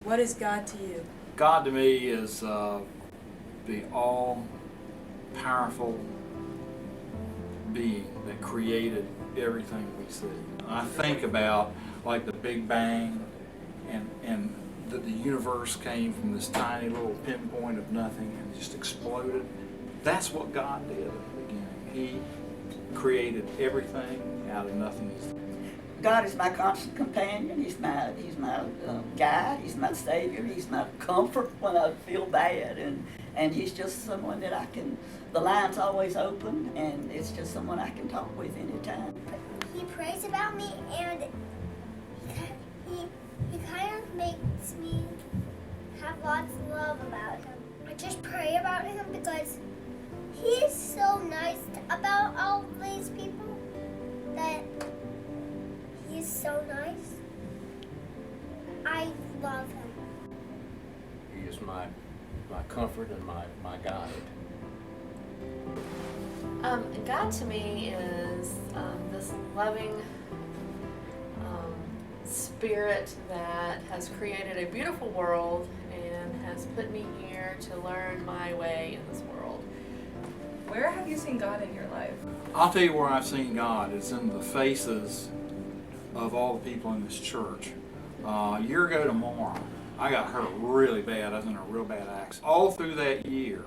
What is God to you? God to me is the all-powerful being that created everything we see. I think about like the Big Bang and that the universe came from this tiny little pinpoint of nothing and just exploded. That's what God did at the beginning. He created everything out of nothing. God is my constant companion. He's my guide. He's my savior. He's my comfort when I feel bad, and he's just someone that I can. The line's always open, and it's just someone I can talk with anytime. He prays about me, and he kind of makes me have lots of love about him. I just pray about him because he's so nice about all these people that. He's so nice. I love him. He is my comfort and my guide. God to me is this loving spirit that has created a beautiful world and has put me here to learn my way in this world. Where have you seen God in your life? I'll tell you where I've seen God. It's in the faces of all the people in this church. A year ago tomorrow, I got hurt really bad. I was in a real bad accident. All through that year,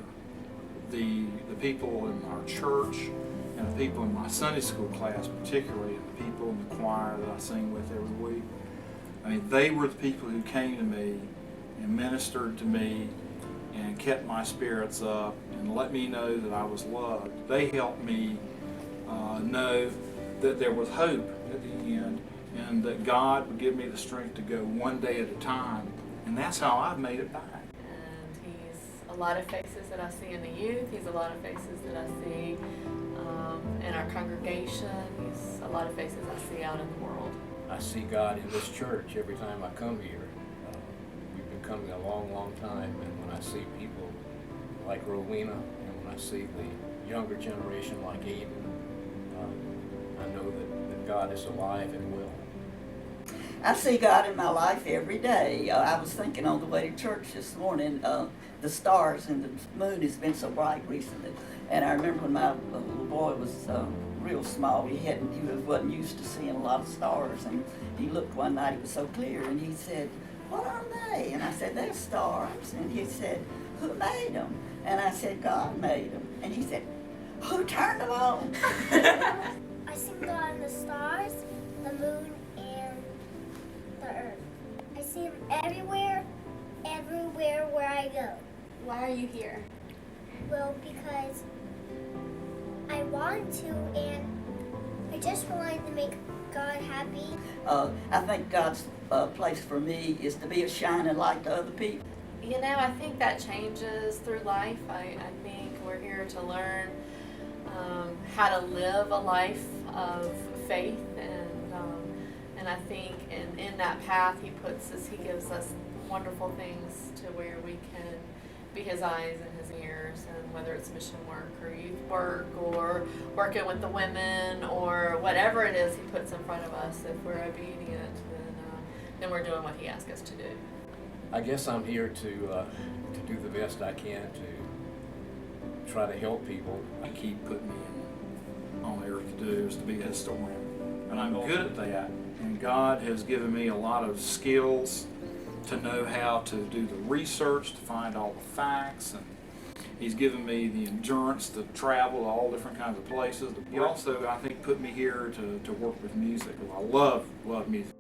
the people in our church and the people in my Sunday school class particularly, and the people in the choir that I sing with every week, I mean, they were the people who came to me and ministered to me and kept my spirits up and let me know that I was loved. They helped me know that there was hope at the end, and that God would give me the strength to go one day at a time, and that's how I've made it back. And he's a lot of faces that I see in the youth. He's a lot of faces that I see in our congregation. He's a lot of faces I see out in the world. I see God in this church every time I come here. We've been coming a long, long time, and when I see people like Rowena, and when I see the younger generation like Aiden, I know that God is alive and well. I see God in my life every day. I was thinking on the way to church this morning, the stars and the moon has been so bright recently. And I remember when my little boy was real small, he wasn't used to seeing a lot of stars. And he looked one night, it was so clear, and he said, "What are they?" And I said, "They're stars." And he said, "Who made them?" And I said, "God made them." And he said, "Who turned them on?" I see God in the stars, the moon, and the earth. I see him everywhere where I go. Why are you here? Well, because I want to, and I just wanted to make God happy. I think God's place for me is to be a shining light to other people. You know, I think that changes through life. I think we're here to learn how to live a life of faith, and I think in that path he gives us wonderful things to where we can be his eyes and his ears, and whether it's mission work or youth work or working with the women or whatever it is he puts in front of us, if we're obedient, then we're doing what he asks us to do. I guess I'm here to do the best I can to try to help people. I keep putting me on the earth to do is to be a historian, and I'm good at that. And God has given me a lot of skills to know how to do the research, to find all the facts, and He's given me the endurance to travel to all different kinds of places. He also, I think, put me here to work with music. I love music.